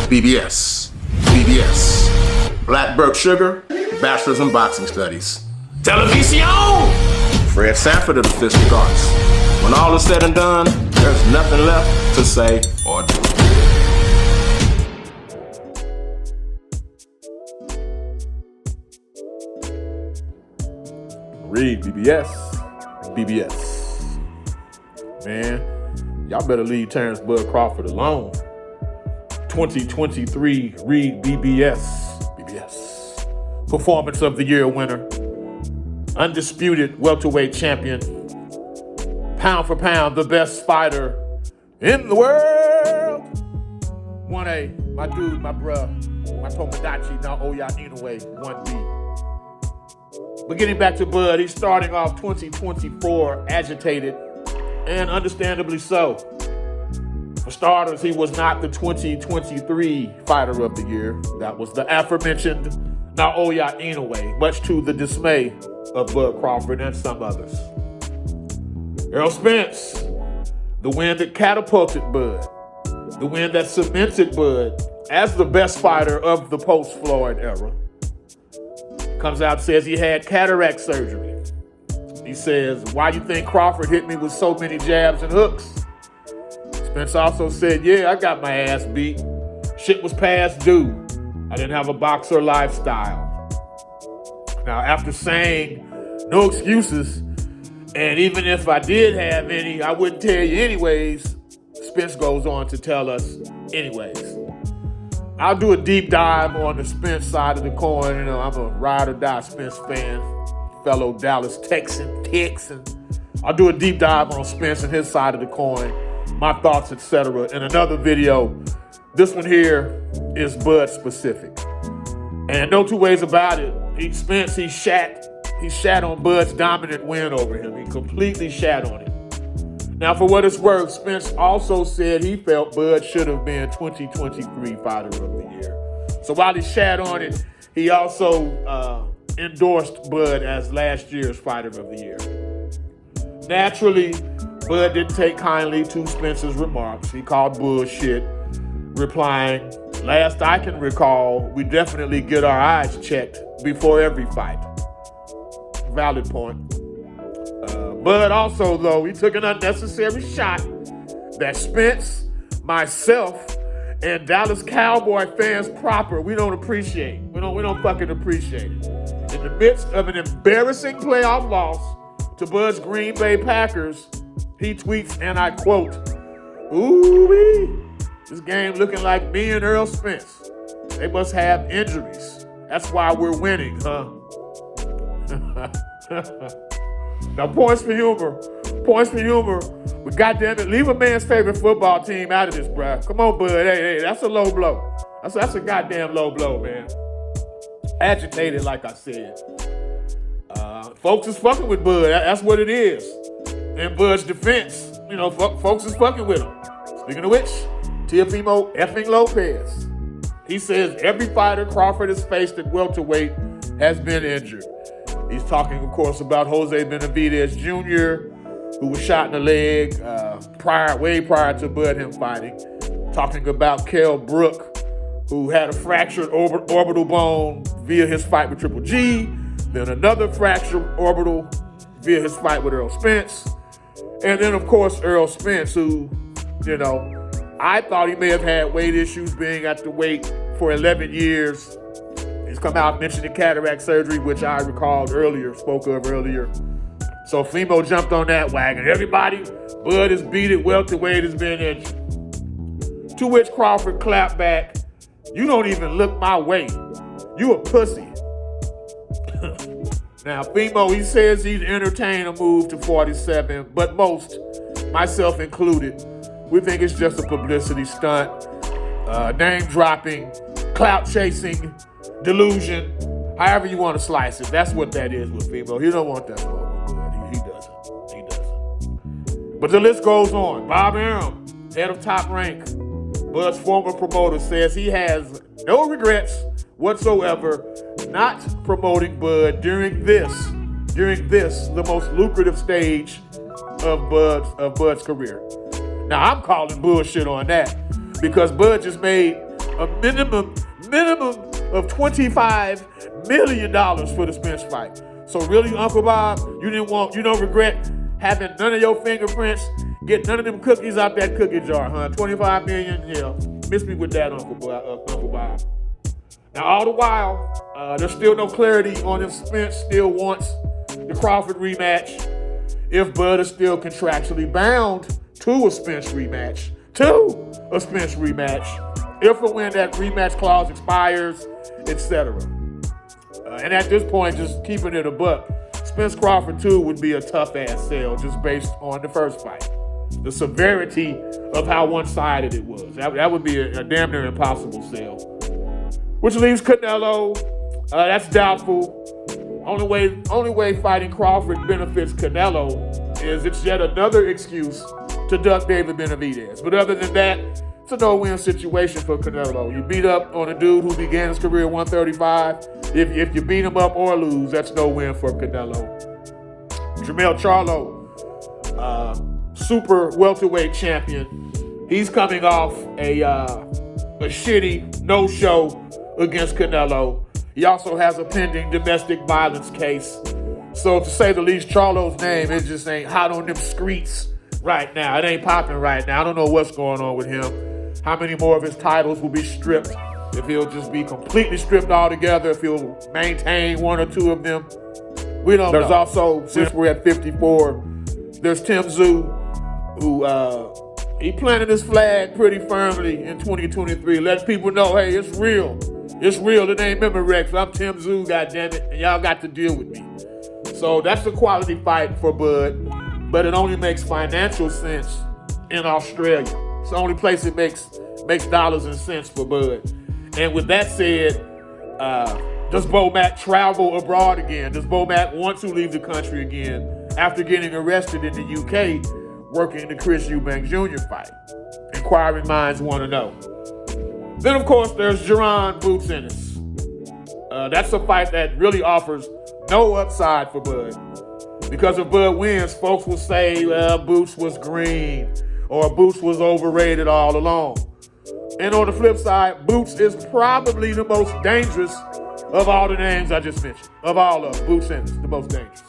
REED-BBS. BBS. Black Burke Sugar, Bachelor's in Boxing Studies. Television! Fred Sanford of the Fistic Arts. When all is said and done, there's nothing left to say or do. REED-BBS. BBS. Man, y'all better leave Terence Crawford alone. 2023 REED-BBS. BBS. Performance of the Year winner. Undisputed welterweight champion. Pound for pound, the best fighter in the world. 1A, my dude, my bruh, my Tomodachi, now Oyaninoue, 1B. But getting back to Bud, he's starting off 2024 agitated, and understandably so. For starters, he was not the 2023 Fighter of the Year. That was the aforementioned Naoya Inoue, much to the dismay of Bud Crawford and some others. Errol Spence, the win that catapulted Bud, the win that cemented Bud as the best fighter of the post-Floyd era. Comes out and says he had cataract surgery. He says, why you think Crawford hit me with so many jabs and hooks? Spence also said, yeah, I got my ass beat. Shit was past due. I didn't have a boxer lifestyle. Now, after saying no excuses, and even if I did have any, I wouldn't tell you anyways, Spence goes on to tell us anyways. I'll do a deep dive on the Spence side of the coin. You know, I'm a ride or die Spence fan, fellow Dallas Texan. I'll do a deep dive on Spence and his side of the coin, my thoughts, etc. in another video. This one here is Bud specific. And no two ways about it. Spence, he shat on Bud's dominant win over him. He completely shat on it. Now, for what it's worth, Spence also said he felt Bud should have been 2023 Fighter of the Year. So while he shat on it, he also endorsed Bud as last year's Fighter of the Year. Naturally, Bud didn't take kindly to Spence's remarks. He called bullshit, replying, last I can recall, we definitely get our eyes checked before every fight. Valid point. Bud also, though, he took an unnecessary shot that Spence, myself, and Dallas Cowboy fans proper, we don't appreciate. We don't fucking appreciate it. In the midst of an embarrassing playoff loss to Bud's Green Bay Packers, he tweets, and I quote, ooh-wee, this game looking like me and Errol Spence. They must have injuries. That's why we're winning, huh? Now, points for humor. But goddamn it, leave a man's favorite football team out of this, bruh. Come on, Bud. Hey, that's a low blow. That's a goddamn low blow, man. Agitated, like I said. Folks is fucking with Bud. That's what it is. In Bud's defense, you know, folks is fucking with him. Speaking of which, Teofimo effing Lopez. He says every fighter Crawford has faced at welterweight has been injured. He's talking, of course, about Jose Benavidez Jr., who was shot in the leg way prior to Bud him fighting. Talking about Kell Brook, who had a fractured orbital bone via his fight with Triple G, then another fractured orbital via his fight with Errol Spence, and then, of course, Errol Spence, who, you know, I thought he may have had weight issues being at the weight for 11 years. He's come out mentioning cataract surgery, which I spoke of earlier. So Fimo jumped on that wagon. Everybody, Bud is beat at welterweight, has been injured. To which Crawford clapped back, you don't even look my way. You a pussy. Now, Fimo, he says he'd entertain a move to 47, but most, myself included, we think it's just a publicity stunt, name dropping, clout chasing, delusion, however you want to slice it. That's what that is with Fimo. He don't want that smoke with Bud. He doesn't. But the list goes on. Bob Arum, head of Top Rank, Bud's former promoter, says he has no regrets whatsoever not promoting Bud during this, the most lucrative stage of Bud's career. Now, I'm calling bullshit on that because Bud just made a minimum of $25 million for the Spence fight. So really, Uncle Bob, you don't regret having none of your fingerprints, get none of them cookies out that cookie jar, huh? $25 million, yeah. Miss me with that, Uncle Bob. Now, all the while, there's still no clarity on if Spence still wants the Crawford rematch, if Bud is still contractually bound to a Spence rematch, if and when that rematch clause expires, etc. And at this point, just keeping it a buck, Spence Crawford 2 would be a tough-ass sell just based on the first fight. The severity of how one-sided it was. That would be a damn near impossible sell. Which leaves Canelo. That's doubtful. Only way fighting Crawford benefits Canelo is it's yet another excuse to duck David Benavidez. But other than that, it's a no-win situation for Canelo. You beat up on a dude who began his career at 135. If you beat him up or lose, that's no win for Canelo. Jermell Charlo, super welterweight champion. He's coming off a shitty no-show against Canelo. He also has a pending domestic violence case. So to say the least, Charlo's name, it just ain't hot on them streets right now. It ain't popping right now. I don't know what's going on with him. How many more of his titles will be stripped? If he'll just be completely stripped altogether, if he'll maintain one or two of them. We don't know. There's also, since we're at 54, there's Tim Tszyu, who he planted his flag pretty firmly in 2023. Let people know, hey, it's real. It's real. It ain't Memorex. I'm Tim Tszyu, goddammit, and y'all got to deal with me. So that's a quality fight for Bud, but it only makes financial sense in Australia. It's the only place it makes dollars and cents for Bud. And with that said, does Bo Mack travel abroad again? Does Bo Mack want to leave the country again after getting arrested in the UK working the Chris Eubank Jr. fight? Inquiring minds want to know. Then, of course, there's Jaron Boots Ennis. That's a fight that really offers no upside for Bud. Because if Bud wins, folks will say, well, Boots was green or Boots was overrated all along. And on the flip side, Boots is probably the most dangerous of all the names I just mentioned. Of all of them, Boots Ennis, the most dangerous.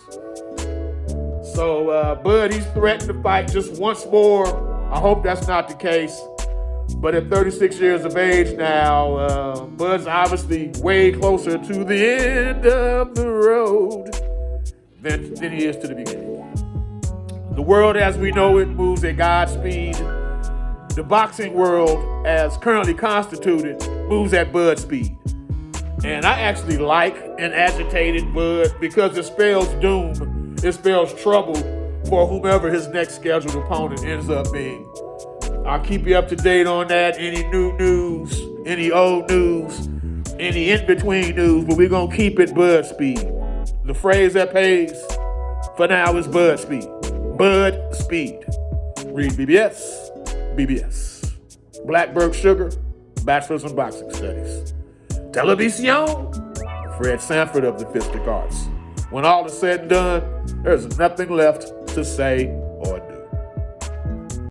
So, Bud, he's threatened to fight just once more. I hope that's not the case. But at 36 years of age now, Bud's obviously way closer to the end of the road than he is to the beginning. The world as we know it moves at God's speed. The boxing world, as currently constituted, moves at Bud speed. And I actually like an agitated Bud because it spells doom. It spells trouble for whomever his next scheduled opponent ends up being. I'll keep you up to date on that. Any new news, any old news, any in-between news, but we're going to keep it Bud speed. The phrase that pays for now is Bud speed. Bud speed. REED-BBS. BBS. Blackberg Sugar, Bachelor's in Boxing Studies. Televisión, Fred Sanford of the Fistic Arts. When all is said and done, there's nothing left to say